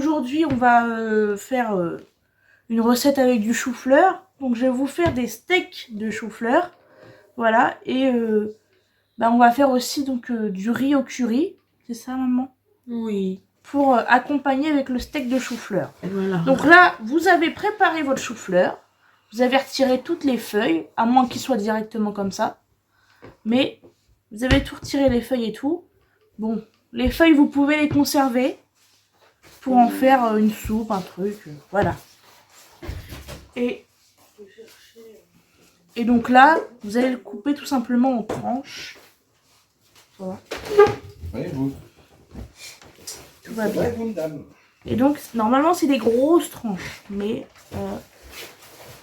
aujourd'hui, on va faire une recette avec du chou-fleur. Donc, je vais vous faire des steaks de chou-fleur. Voilà. Et on va faire aussi donc du riz au curry. C'est ça, maman? Oui. Pour accompagner avec le steak de chou-fleur. Voilà. Donc là, vous avez préparé votre chou-fleur. Vous avez retiré toutes les feuilles, à moins qu'il soit directement comme ça. Mais vous avez tout retiré, les feuilles et tout. Bon, les feuilles, vous pouvez les conserver pour en faire une soupe, un truc, voilà. Et donc là, vous allez le couper tout simplement en tranches. Voilà. Oui, vous. Tout va bien. Ouais, vous, madame. Et donc, normalement, c'est des grosses tranches. Mais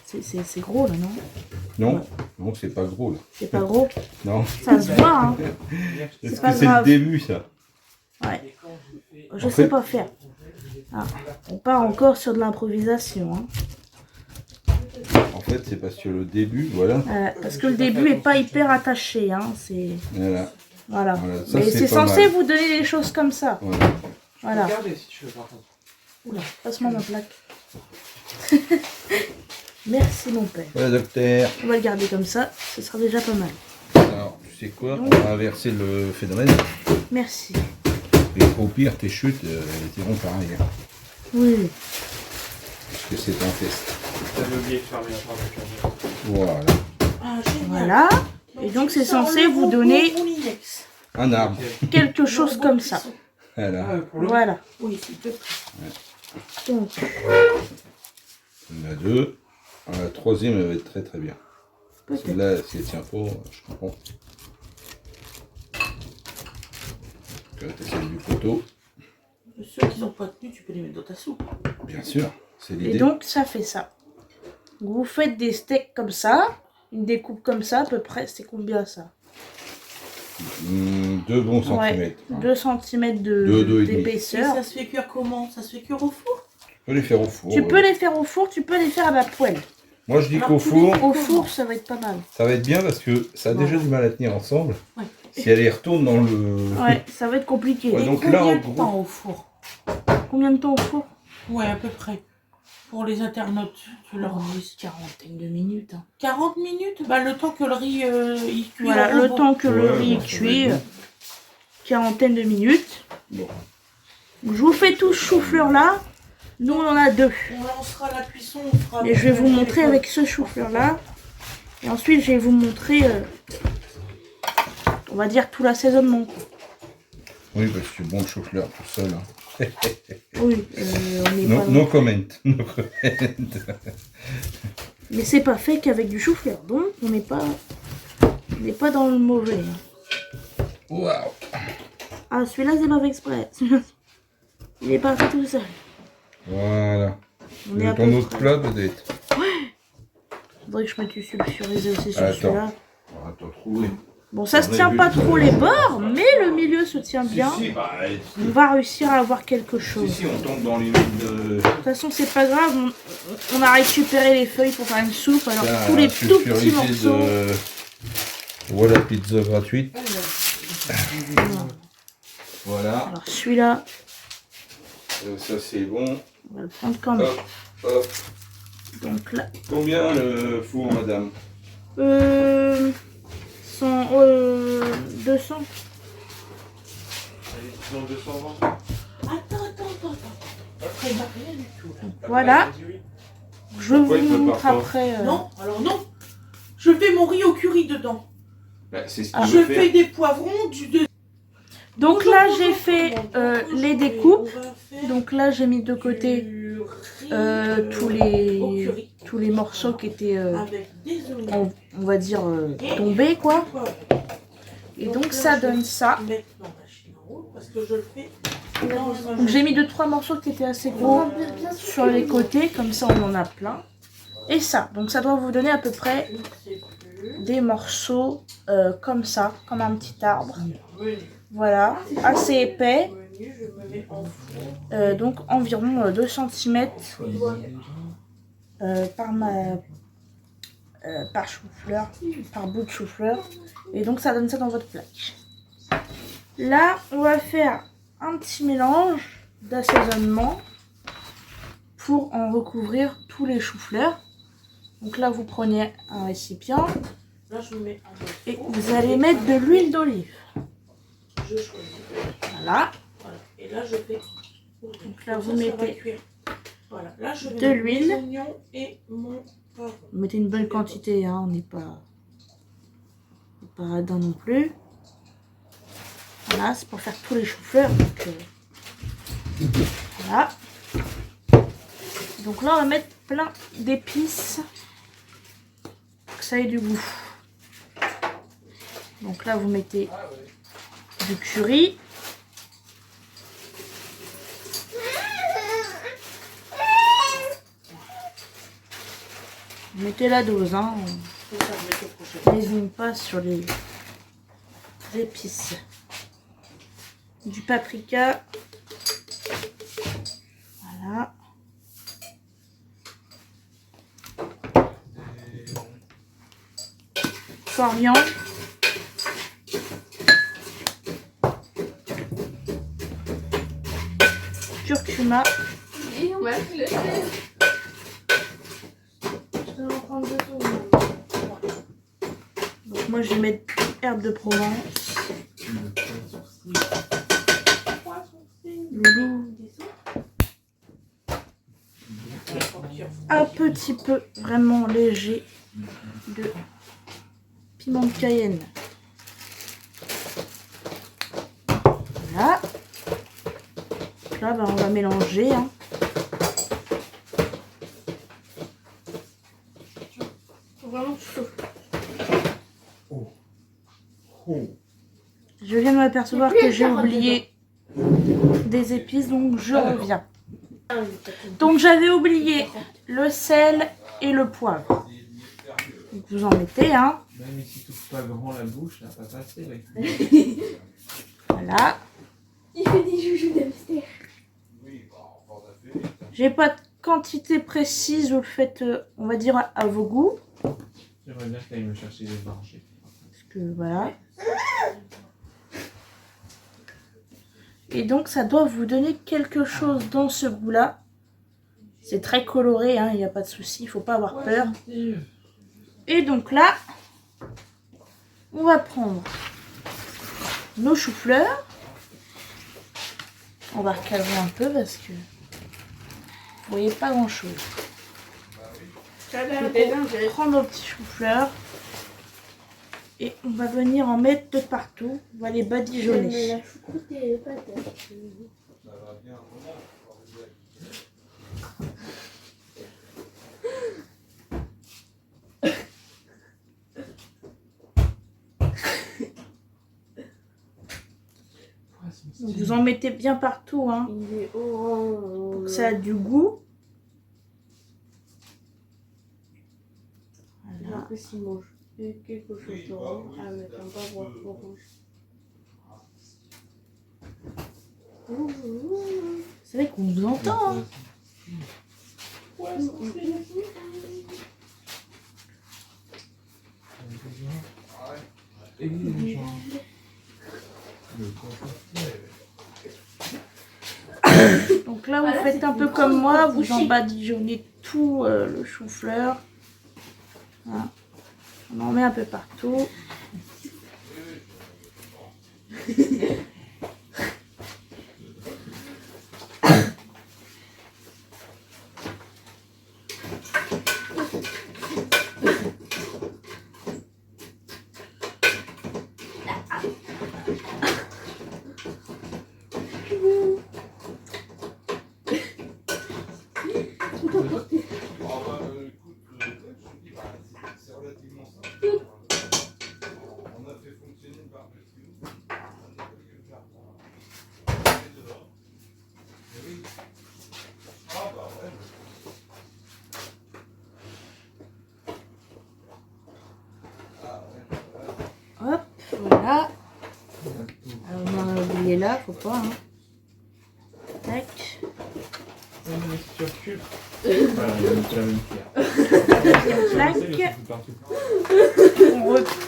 c'est gros, là, non? Non, non, c'est pas gros, là. C'est pas gros. Non. Ça se voit, hein. Est-ce pas que c'est le grave. début, ça? Ouais. Je sais pas faire. Ah, on part encore sur de l'improvisation, hein. En fait, c'est parce que le début, voilà. Parce que le début est pas hyper attaché, hein. C'est... Voilà. Voilà. Voilà, ça, Mais c'est c'est pas censé mal. vous donner des choses comme ça. Voilà. Voilà. Regardez si tu veux par contre. Oula, passe-moi ma plaque. Merci mon père. Voilà, docteur. On va le garder comme ça, ce sera déjà pas mal. Alors, tu sais quoi? On va inverser le phénomène. Merci. Et au pire, tes chutes, elles iront pareil. Hein, Oui. parce que c'est un test. J'avais oublié de fermer la porte. Voilà. Ah, génial. Voilà. Et donc c'est censé vous donner Un arbre. quelque chose comme ça. Voilà. Voilà. Oui, s'il te plaît. Donc, Il y en a deux. La troisième, elle va être très très bien. Parce que peut-être. là, si elle tient pas, je comprends. C'est celle du poteau. Ceux qui n'ont pas tenu, tu peux les mettre dans ta soupe. Bien sûr, c'est Et l'idée. donc ça fait ça. Vous faites des steaks comme ça, une découpe comme ça à peu près, c'est combien ça? 2 bons Ouais, centimètres. Hein. 2 cm Deux et demi. Et d'épaisseur. ça se fait cuire comment? Ça se fait cuire au four? Tu peux les faire au four. Tu peux les faire au four, tu peux les faire à la poêle. Moi, je dis Alors, qu'au tu four, Au four, ça va être pas mal. ça va être bien parce que ça a déjà du mal à tenir ensemble. Ouais. Si elle y retourne dans le... Ouais, ça va être compliqué. Ouais, Et donc combien là, en de gros- temps au four? Combien de temps au four? Ouais, à peu près. Pour les internautes, tu leur dis. Quarantaine de minutes. Hein. 40 minutes? Bah, le temps que le riz il cuit. Voilà, en le robot. temps que le Ouais, riz bon, ça va cuit, être bon. quarantaine de minutes. Bon. Je vous fais tout ce chou-fleur là. Nous, on en a 2. On lancera la cuisson, on fera. Et je vais vous montrer avec ce chou-fleur là. Et ensuite, je vais vous montrer, on va dire, tout l'assaisonnement. Oui, parce que bon, le chou-fleur tout seul. Hein. Oui, on est No, pas... no comment. No comment. Mais c'est pas fait qu'avec du chou-fleur. Donc, on n'est pas dans le mauvais. Hein. Waouh. Ah, celui-là, c'est pas fait exprès. Il est pas fait tout seul. Voilà. On est à Ton peu autre près. plat, peut-être. Faudrait que je mette du sulfurisé aussi sur Attends. celui-là. On va te retrouver. Bon, ça se On a tient vu pas tout à trop l'heure. les bords, mais le milieu se tient bien. Si, bah, On va réussir à avoir quelque chose. si, on tombe dans les de... De toute façon, c'est pas grave. On a récupéré les feuilles pour faire une soupe. Alors, Tiens, tous les un tout petits sulfurisé morceaux. de... Voilà, pizza gratuite. Voilà. Alors, celui-là, Ça, c'est bon. on va le prendre quand même. Hop, hop. Donc là, Combien le four, madame? 200. Disons 220. Attends. Après, il n'y a rien du tout. Là. Voilà. Je vous Pourquoi il prépare montre pas après. Non, alors non. Je fais mon riz au curry dedans. Bah, c'est ce Ah. qu'il Je veut fais faire. des poivrons, Donc Bonjour, là, bonjour, j'ai fait tout le monde. les On découpes. va faire Donc là, j'ai mis de côté du riz, tous au curry les morceaux qui étaient, avec des oignons. on va dire, tombés, quoi. Et donc, là, ça je donne vais ça. mettre dans la machine à rouler parce que je le fais dans la Donc j'ai mis 2-3 morceaux qui étaient assez gros sur les côtés, comme ça on en a plein. Et ça, donc ça doit vous donner à peu près des morceaux comme ça, comme un petit arbre. Voilà, assez épais, donc environ 2 cm par chou-fleur, par bout de chou-fleur. Et donc ça donne ça dans votre plaque. Là, on va faire un petit mélange d'assaisonnement. pour en recouvrir tous les choux-fleurs. Donc là, vous prenez un récipient Là, je mets un peu. et vous allez mettre de l'huile d'olive. Je choisis. Voilà. Voilà. Et là, je fais. Donc là, Comme vous ça, ça va mettez cuire. Voilà. Là, je vais de mettre l'huile. mes oignons et mon poivron. Vous mettez une bonne quantité, hein, on n'est pas radin non plus. Voilà, c'est pour faire tous les choux-fleurs. Voilà. Donc là, on va mettre plein d'épices pour que ça ait du goût. Donc là, vous mettez du curry. Vous mettez la dose, hein. C'est ça, je vais te prochain. N'hésitez pas sur les épices. Du paprika. Voilà. Coriandre. Curcuma. Et on va le faire. Je vais en prendre 2 secondes. Donc moi je vais mettre herbe de Provence. Loulou. Un petit peu vraiment léger de piment de Cayenne. Voilà. Donc là, on va mélanger. Hein. Faut vraiment chaud. Je viens de m'apercevoir que j'ai oublié des épices, donc je reviens. Donc j'avais oublié le sel et le poivre. Donc vous en mettez, hein. Même si tout pas grand la bouche, ça va pas passer avec. Voilà. Il fait des joujoux d'hamster. J'ai pas de quantité précise, vous le faites, on va dire, à vos goûts. J'aimerais bien qu'elle aille me chercher des marchés. Parce que voilà. Et donc ça doit vous donner quelque chose dans ce goût-là. C'est très coloré, hein, il n'y a pas de souci, il ne faut pas avoir peur. Et donc là, on va prendre nos choux-fleurs. On va recadrer un peu parce que vous voyez pas grand-chose. On va prendre nos petits choux-fleurs. Et on va venir en mettre de partout. On va les badigeonner. La choucroute et les patates. Donc vous en mettez bien partout, hein, Il est orange. pour que ça a du goût. Voilà. Après, s'il mange quelque chose d'orange, à mettre un poivre orange. C'est vrai qu'on vous entend. Hein. Donc là, vous faites un peu comme moi, vous en badigeonnez tout le chou-fleur. Voilà. On en met un peu partout. Hop, voilà. Alors, on en a oublié là, faut pas. Hein. Tac. Tu recules. Voilà, il y a la même pierre.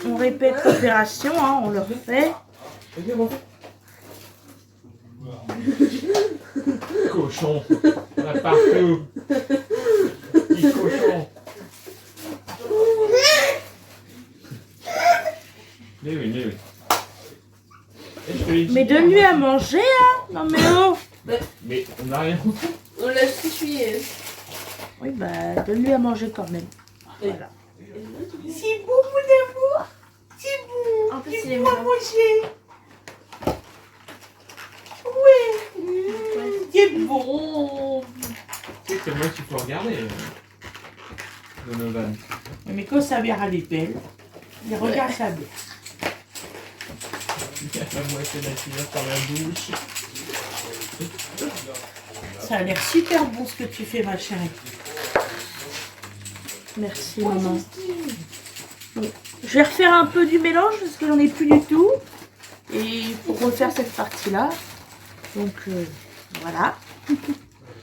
On répète l'opération, hein, on le refait. Cochon. On a partout. Petit cochon. Mais oui, mais oui. Et je te l'ai dit Mais hier, donne-lui hein. à manger, hein. Non mais oh. Mais on n'a rien. On laisse essuyer. Oui, bah, donne-lui à manger quand même. Voilà. C'est bon, mon amour. C'est bon. En plus, il est Moi, mignon. manger. Ouais. C'est bon. Tu sais, c'est moi qui peux regarder Donovan. Mais quand sa mère elle est belle, il regarde sa mère. Il y a la moitié de la cuillère par la bouche. Ça a l'air super bon ce que tu fais, ma chérie. Merci maman. Bon, je vais refaire un peu du mélange parce que j'en ai plus du tout. Et pour refaire cette partie-là. Donc voilà.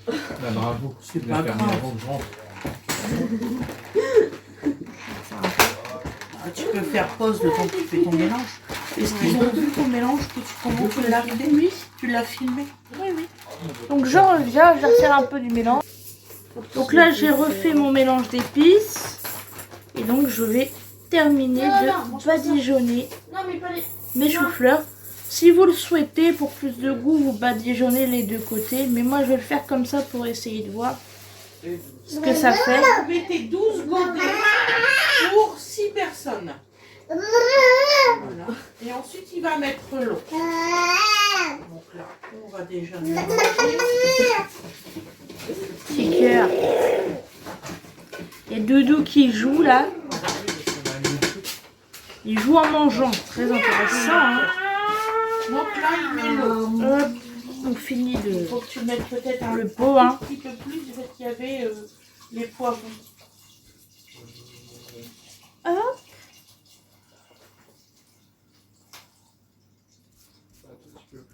Bah, bravo. C'est Tu l'as pas fermé grave. avant que je rentre. Ah, tu peux faire pause le temps que tu fais ton mélange. Est-ce qu'ils ont vu ton mélange que tu l'as filmé? Oui. Tu l'as filmé? Oui, oui. Donc je reviens, je vais refaire un peu du mélange. Donc là j'ai refait mon mélange d'épices. Et donc je vais terminer de badigeonner Non, mais pas les. mes choux-fleurs. Si vous le souhaitez, pour plus de goût, vous badigeonnez les deux côtés. Mais moi je vais le faire comme ça pour essayer de voir ce que ça fait. Vous mettez 12 godets pour 6 personnes. Voilà. Et ensuite, il va mettre l'eau. Donc là, on va déjà mélanger. Petit cœur. Il y a Doudou qui joue là. Il joue en mangeant. Très intéressant. Hein. Donc là, il met l'eau. Hop, on finit de... Il faut que tu mettes peut-être un Le pot, hein. petit peu plus parce qu'il y avait les poivrons. Hop.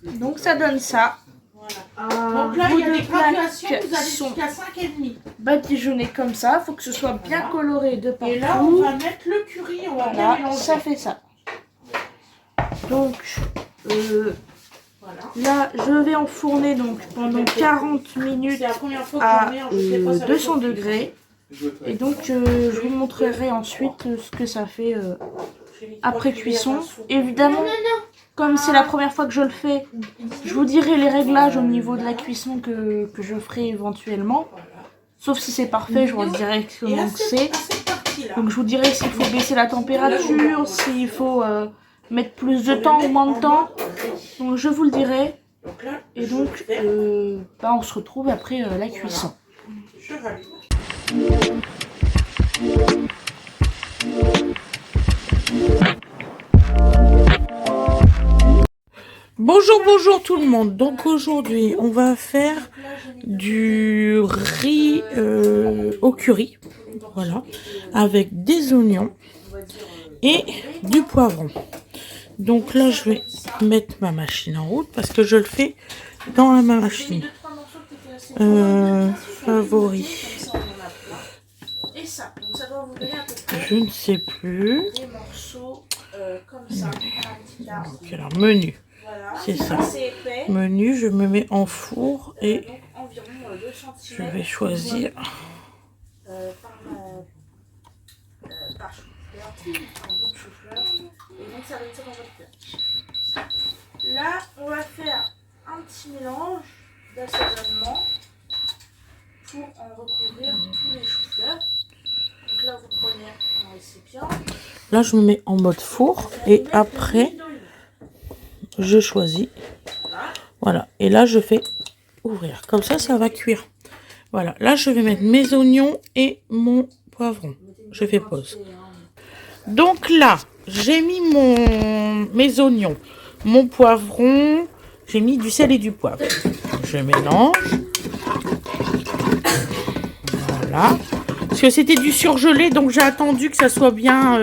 Donc ça donne ça. Voilà. Donc là, il y a des graduations, vous allez sont jusqu'à 5,5. badigeonné comme ça. Faut que ce soit bien Voilà. coloré de partout. Et là, on va mettre le curry, on va bien Voilà, mélanger. ça fait ça. Donc Voilà. là, je vais enfourner donc pendant 40 minutes C'est la première fois que à j'en mets, je sais pas, ça va 200 être degrés. Et donc je vous montrerai ensuite ce que ça fait après cuisson. Évidemment, comme c'est la première fois que je le fais, je vous dirai les réglages au niveau de la cuisson que je ferai éventuellement. Sauf si c'est parfait, je vous dirai Et comment à que cette, c'est. à cette partie-là, Donc je vous dirai s'il faut baisser la température, s'il faut mettre plus de temps ou moins de temps. Donc je vous le dirai. donc là, Et je donc vais- bah, on se retrouve après la cuisson. je rallume. Bonjour tout le monde. Donc aujourd'hui, on va faire du riz au curry. Voilà. Avec des oignons et du poivron. Donc là, je vais mettre ma machine en route parce que je le fais dans ma machine. Favori. Et ça, donc ça doit vous donner à peu près Je ne sais plus. des morceaux comme ça, un petit quart. Donc, alors, menu. Voilà, C'est ça. assez épais. Menu, je me mets en four et Donc environ 2 je cm. vais choisir. Par chou-fleur, un bon chou-fleur. Et donc ça donne ça dans votre cœur. Là, on va faire un petit mélange d'assaisonnement pour en recouvrir tous les choux-fleurs. Donc là, vous prenez un récipient. Là, je me mets en mode four et après, je choisis. Voilà. Et là, je fais ouvrir. Comme ça, ça va cuire. Voilà. Là, je vais mettre mes oignons et mon poivron. Je fais pause. Donc là, j'ai mis mes oignons, mon poivron. J'ai mis du sel et du poivre. Je mélange. Voilà. Parce que c'était du surgelé, donc j'ai attendu que ça soit bien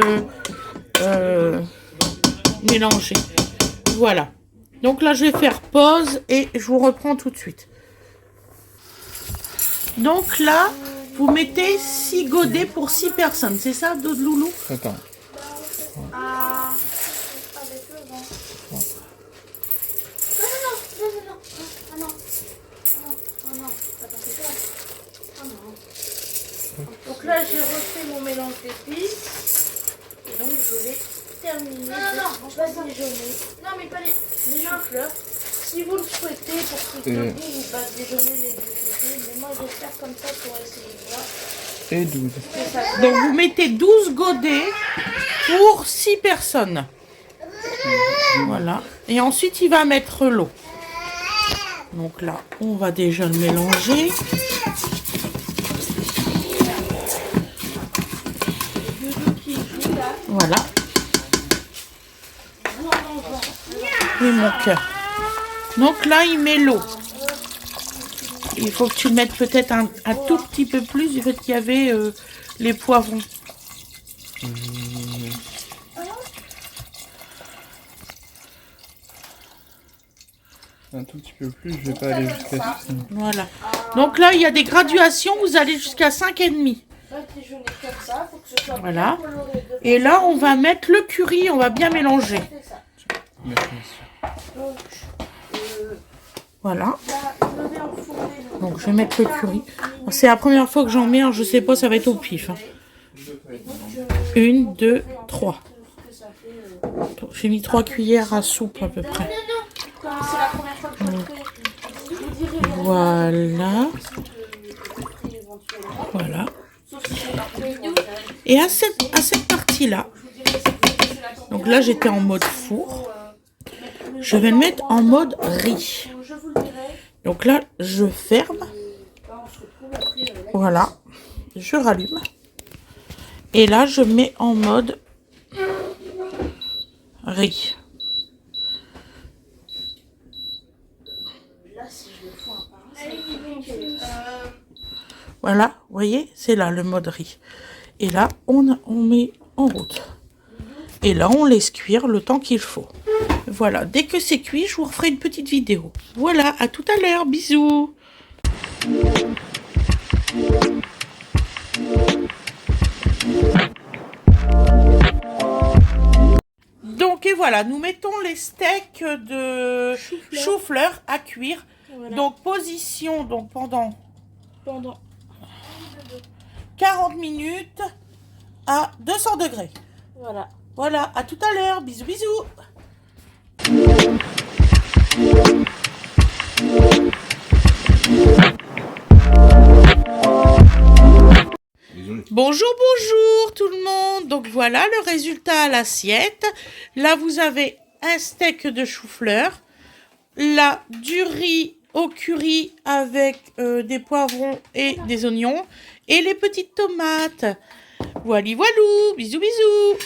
mélangé. Voilà. Donc là, je vais faire pause et je vous reprends tout de suite. Donc là, vous mettez 6 godets pour 6 personnes. C'est ça, Loulou? Attends. Ah, Ça passait pas. Ah non. Donc là, j'ai refait mon mélange d'épices. Et donc, je vais terminer de badigeonner. Non, mais pas les chou-fleurs. Si vous le souhaitez, pour que vous badigeonnez les deux côtés. Mais moi, je vais faire comme ça pour essayer de voir. Et 12. Donc vous mettez 12 godets pour 6 personnes. Voilà. Et ensuite, il va mettre l'eau. Donc là, on va déjà le mélanger. Voilà. Et mon cœur. Donc là, il met l'eau. Il faut que tu mettes peut-être un tout petit peu plus du fait qu'il y avait les poivrons. Un tout petit peu plus, je vais pas aller jusqu'à 6. Voilà. Donc là, il y a des graduations. Vous allez jusqu'à 5,5. Badigeonner comme ça, faut que ce soit Voilà. bien coloré de Et là, on va mettre le curry. On va bien mélanger. C'est ça. Merci. Donc, Voilà. là, je vais enfourner le Donc, je vais mettre le curry. C'est la première fois que j'en mets. Je sais pas, ça va être au pif. Hein. 1, 2, 3. J'ai mis 3 cuillères à soupe à peu près. Comme c'est la première fois que je le fais, je vous dirai Voilà. Voilà. Et à cette partie-là, donc là, j'étais en mode four. Je vais le mettre en mode riz. Donc là, je ferme. Voilà. Je rallume. Et là, je mets en mode riz. Voilà, vous voyez, c'est là le mode riz. Et là, on met en route. Et là, on laisse cuire le temps qu'il faut. Voilà, dès que c'est cuit, je vous referai une petite vidéo. Voilà, à tout à l'heure, bisous. Donc, et voilà, nous mettons les steaks de chou-fleur à cuire. Voilà. Donc, position pendant 40 minutes à 200 degrés. Voilà. Voilà, à tout à l'heure. Bisous, bisous. Bonjour, bonjour tout le monde. Donc voilà le résultat à l'assiette. Là, vous avez un steak de chou-fleur. Là, du riz au curry avec des poivrons et des oignons. Et les petites tomates. Voilà, voilou. Bisous, bisous.